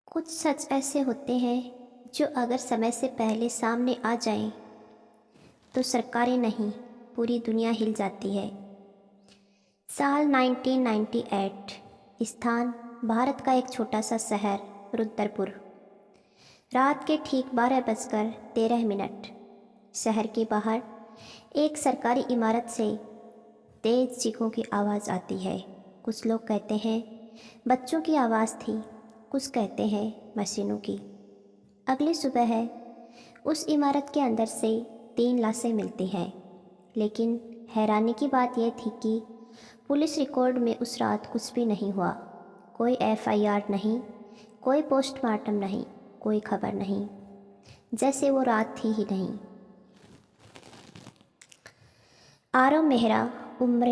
कुछ सच ऐसे होते हैं जो अगर समय से पहले सामने आ जाएं, तो सरकारें नहीं, पूरी दुनिया हिल जाती है। साल 1998। स्थान भारत का एक छोटा सा शहर रुद्रपुर। रात के ठीक 12:13। शहर के बाहर एक सरकारी इमारत से तेज चीखों की आवाज़ आती है। कुछ लोग कहते हैं बच्चों की आवाज़ थी, कुछ कहते हैं मशीनों की। अगली सुबह है, उस इमारत के अंदर से 3 लाशें मिलती हैं। लेकिन हैरानी की बात यह थी कि पुलिस रिकॉर्ड में उस रात कुछ भी नहीं हुआ। कोई एफआईआर नहीं, कोई पोस्टमार्टम नहीं, कोई खबर नहीं, जैसे वो रात थी ही नहीं। आरव मेहरा, उम्र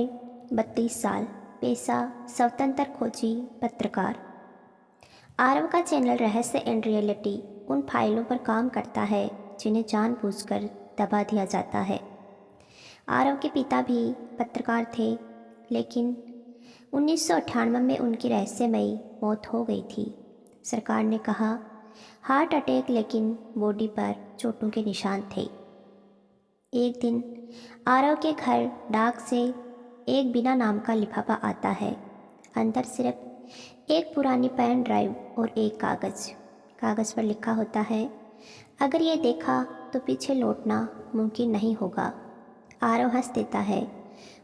32 साल, पेशा स्वतंत्र खोजी पत्रकार। आरव का चैनल रहस्य एंड रियलिटी उन फाइलों पर काम करता है जिन्हें जानबूझकर दबा दिया जाता है। आरव के पिता भी पत्रकार थे, लेकिन 1998 में उनकी रहस्यमयी मौत हो गई थी। सरकार ने कहा हार्ट अटैक, लेकिन बॉडी पर चोटों के निशान थे। एक दिन आरव के घर डाक से एक बिना नाम का लिफाफा आता है। अंदर सिर्फ एक पुरानी पेन ड्राइव और एक कागज़ पर लिखा होता है, अगर ये देखा तो पीछे लौटना मुमकिन नहीं होगा। आरव हंस देता है।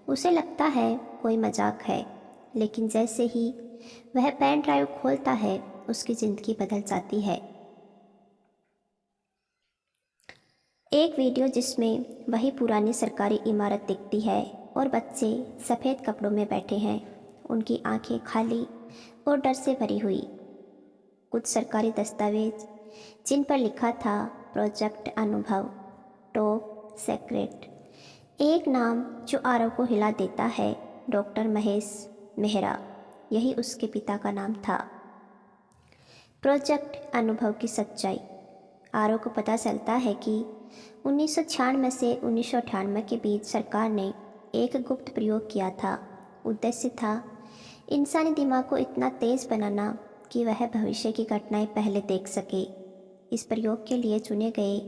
उसे लगता है कोई मजाक है, लेकिन जैसे ही वह पेन ड्राइव खोलता है, उसकी ज़िंदगी बदल जाती है। एक वीडियो जिसमें वही पुरानी सरकारी इमारत दिखती है और बच्चे सफ़ेद कपड़ों में बैठे हैं, उनकी आंखें खाली और डर से भरी हुई। कुछ सरकारी दस्तावेज जिन पर लिखा था प्रोजेक्ट अनुभव, टॉप सीक्रेट। एक नाम जो आरव को हिला देता है, डॉक्टर महेश मेहरा। यही उसके पिता का नाम था। प्रोजेक्ट अनुभव की सच्चाई। आरव को पता चलता है कि 1996 से 1998 के बीच सरकार ने एक गुप्त प्रयोग किया था। उद्देश्य था इंसानी दिमाग को इतना तेज़ बनाना कि वह भविष्य की घटनाएं पहले देख सके। इस प्रयोग के लिए चुने गए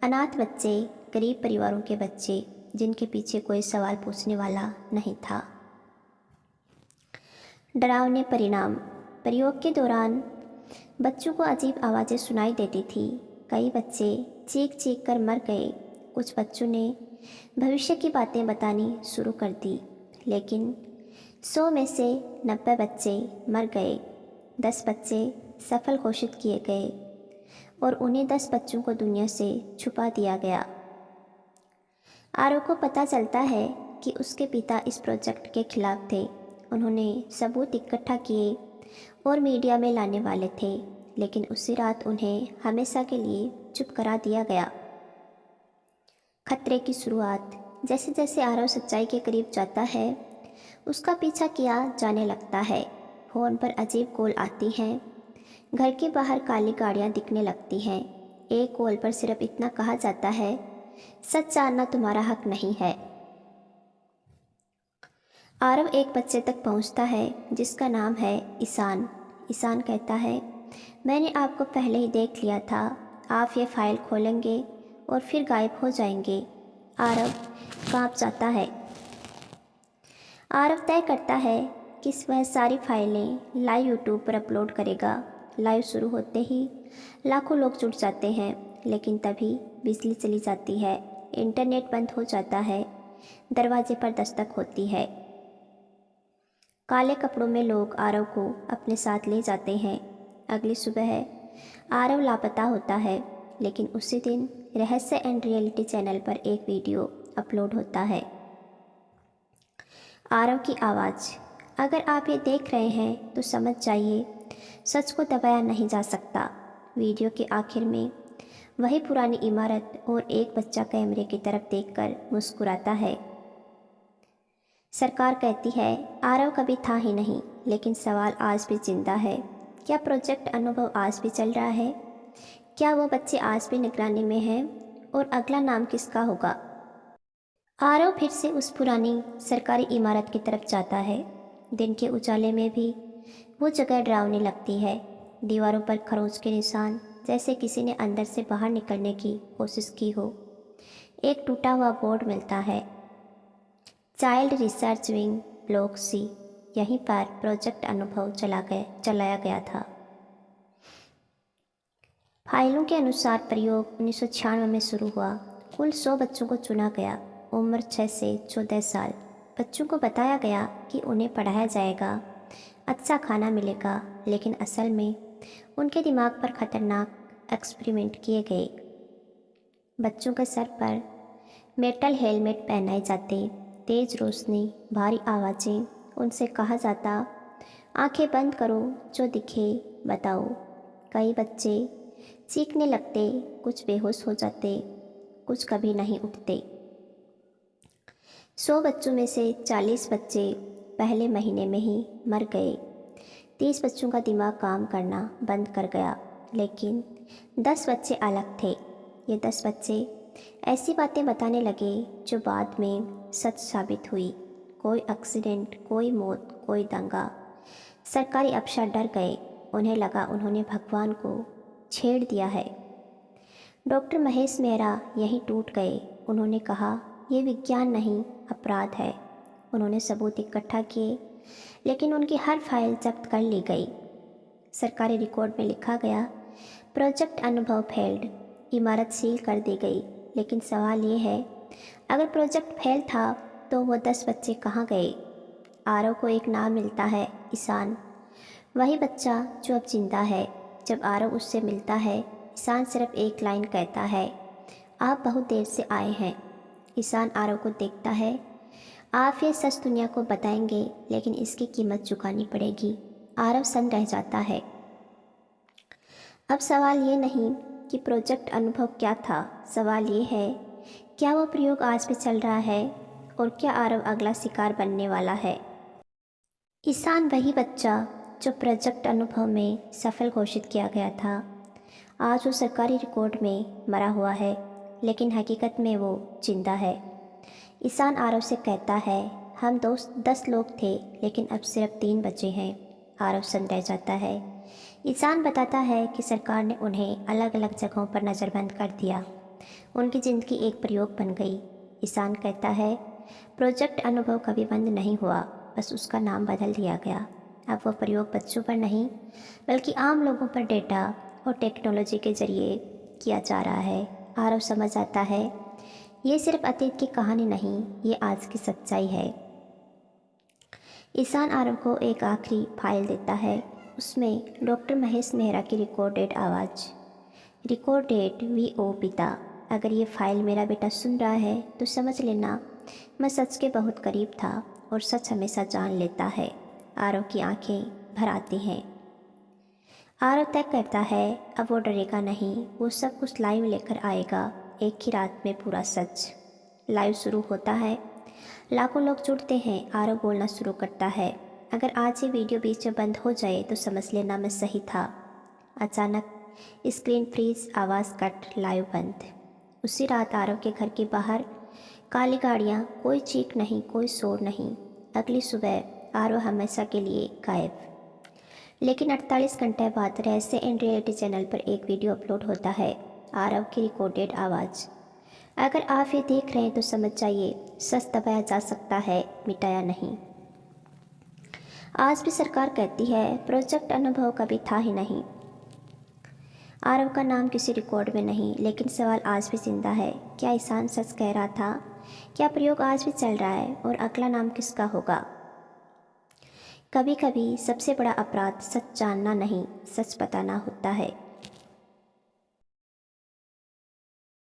अनाथ बच्चे, गरीब परिवारों के बच्चे, जिनके पीछे कोई सवाल पूछने वाला नहीं था। डरावने परिणाम। प्रयोग के दौरान बच्चों को अजीब आवाज़ें सुनाई देती थी। कई बच्चे चीख चीख कर मर गए। कुछ बच्चों ने भविष्य की बातें बतानी शुरू कर दी, लेकिन 100 में से 90 बच्चे मर गए। 10 बच्चे सफल घोषित किए गए और उन्हीं 10 बच्चों को दुनिया से छुपा दिया गया। आरव को पता चलता है कि उसके पिता इस प्रोजेक्ट के खिलाफ थे। उन्होंने सबूत इकट्ठा किए और मीडिया में लाने वाले थे, लेकिन उसी रात उन्हें हमेशा के लिए चुप करा दिया गया। खतरे की शुरुआत। जैसे जैसे आरव सच्चाई के करीब जाता है, उसका पीछा किया जाने लगता है। फ़ोन पर अजीब कॉल आती हैं। घर के बाहर काली गाड़ियाँ दिखने लगती हैं। एक कॉल पर सिर्फ इतना कहा जाता है, सच जानना तुम्हारा हक नहीं है। आरव एक बच्चे तक पहुंचता है जिसका नाम है ईशान। ईशान कहता है, मैंने आपको पहले ही देख लिया था। आप ये फाइल खोलेंगे और फिर गायब हो जाएंगे। आरव कांप जाता है। आरव तय करता है कि वह सारी फाइलें लाइव यूट्यूब पर अपलोड करेगा। लाइव शुरू होते ही लाखों लोग जुट जाते हैं, लेकिन तभी बिजली चली जाती है, इंटरनेट बंद हो जाता है। दरवाजे पर दस्तक होती है। काले कपड़ों में लोग आरव को अपने साथ ले जाते हैं। अगली सुबह आरव लापता होता है, लेकिन उसी दिन रहस्य एंड रियलिटी चैनल पर एक वीडियो अपलोड होता है। आरव की आवाज़। अगर आप ये देख रहे हैं तो समझ जाइए, सच को दबाया नहीं जा सकता। वीडियो के आखिर में वही पुरानी इमारत और एक बच्चा कैमरे की तरफ देखकर मुस्कुराता है। सरकार कहती है आरव कभी था ही नहीं, लेकिन सवाल आज भी जिंदा है। क्या प्रोजेक्ट अनुभव आज भी चल रहा है? क्या वो बच्चे आज भी निगरानी में हैं? और अगला नाम किसका होगा? आरव फिर से उस पुरानी सरकारी इमारत की तरफ जाता है। दिन के उजाले में भी वो जगह डरावनी लगती है। दीवारों पर खरोंच के निशान, जैसे किसी ने अंदर से बाहर निकलने की कोशिश की हो। एक टूटा हुआ बोर्ड मिलता है, child research wing block C. यहीं पर प्रोजेक्ट अनुभव चलाया गया था। फाइलों के अनुसार प्रयोग 1996 में शुरू हुआ। कुल 100 बच्चों को चुना गया, उम्र 6 से 14 साल। बच्चों को बताया गया कि उन्हें पढ़ाया जाएगा, अच्छा खाना मिलेगा, लेकिन असल में उनके दिमाग पर खतरनाक एक्सपेरिमेंट किए गए। बच्चों के सर पर मेटल हेलमेट पहनाए जाते, तेज रोशनी, भारी आवाज़ें। उनसे कहा जाता, आंखें बंद करो, जो दिखे बताओ। कई बच्चे चीखने लगते, कुछ बेहोश हो जाते, कुछ कभी नहीं उठते। 100 बच्चों में से 40 बच्चे पहले महीने में ही मर गए। 30 बच्चों का दिमाग काम करना बंद कर गया, लेकिन 10 बच्चे अलग थे। ये 10 बच्चे ऐसी बातें बताने लगे जो बाद में सच साबित हुई। कोई एक्सीडेंट, कोई मौत, कोई दंगा। सरकारी अफसर डर गए, उन्हें लगा उन्होंने भगवान को छेड़ दिया है। डॉक्टर महेश मेहरा यहीं टूट गए। उन्होंने कहा, ये विज्ञान नहीं, अपराध है। उन्होंने सबूत इकट्ठा किए, लेकिन उनकी हर फाइल जब्त कर ली गई। सरकारी रिकॉर्ड में लिखा गया, प्रोजेक्ट अनुभव फेल्ड। इमारत सील कर दी गई। लेकिन सवाल ये है, अगर प्रोजेक्ट फेल था तो वो 10 बच्चे कहाँ गए? आरव को एक नाम मिलता है, ईशान। वही बच्चा जो अब जिंदा है। जब आरव उससे मिलता है, ईशान सिर्फ एक लाइन कहता है, आप बहुत देर से आए हैं। ईशान आरव को देखता है, आप ये सच दुनिया को बताएंगे, लेकिन इसकी कीमत चुकानी पड़ेगी। आरव सन्न रह जाता है। अब सवाल ये नहीं कि प्रोजेक्ट अनुभव क्या था, सवाल ये है, क्या वो प्रयोग आज भी चल रहा है, और क्या आरव अगला शिकार बनने वाला है? ईशान वही बच्चा जो प्रोजेक्ट अनुभव में सफल घोषित किया गया था, आज वो सरकारी रिकॉर्ड में मरा हुआ है, लेकिन हकीकत में वो जिंदा है। ईशान आरव से कहता है, हम 10 लोग थे, लेकिन अब सिर्फ 3 बचे हैं। आरव सन्न रह जाता है। ईशान बताता है कि सरकार ने उन्हें अलग अलग जगहों पर नज़रबंद कर दिया। उनकी ज़िंदगी एक प्रयोग बन गई। ईशान कहता है, प्रोजेक्ट अनुभव कभी बंद नहीं हुआ, बस उसका नाम बदल दिया गया। अब वो प्रयोग बच्चों पर नहीं, बल्कि आम लोगों पर डेटा और टेक्नोलॉजी के ज़रिए किया जा रहा है। आरव समझ आता है, ये सिर्फ अतीत की कहानी नहीं, ये आज की सच्चाई है। ईशान आरव को एक आखिरी फाइल देता है। उसमें डॉक्टर महेश मेहरा की रिकॉर्डेड आवाज़, रिकॉर्ड डेट VO पिता। अगर ये फाइल मेरा बेटा सुन रहा है तो समझ लेना, मैं सच के बहुत करीब था, और सच हमेशा जान लेता है। आरव की आंखें भर आती हैं। आरव तय करता है, अब वो डरेगा नहीं, वो सब कुछ लाइव लेकर आएगा, एक ही रात में पूरा सच। लाइव शुरू होता है, लाखों लोग जुड़ते हैं। आरव बोलना शुरू करता है, अगर आज ये वीडियो बीच में बंद हो जाए तो समझ लेना मैं सही था। अचानक स्क्रीन फ्रीज, आवाज़ कट, लाइव बंद। उसी रात आरव के घर के बाहर काली गाड़ियाँ, कोई चीख नहीं, कोई शोर नहीं। अगली सुबह आरव हमेशा के लिए गायब। लेकिन 48 घंटे बाद रहस्य एंड रियलिटी चैनल पर एक वीडियो अपलोड होता है, आरव की रिकॉर्डेड आवाज़। अगर आप ये देख रहे हैं तो समझ जाइए, सच दबाया जा सकता है, मिटाया नहीं। आज भी सरकार कहती है, प्रोजेक्ट अनुभव कभी था ही नहीं। आरव का नाम किसी रिकॉर्ड में नहीं, लेकिन सवाल आज भी जिंदा है, क्या ईशान सच कह रहा था? क्या प्रयोग आज भी चल रहा है, और अगला नाम किसका होगा? कभी कभी सबसे बड़ा अपराध सच जानना नहीं, सच बताना होता है।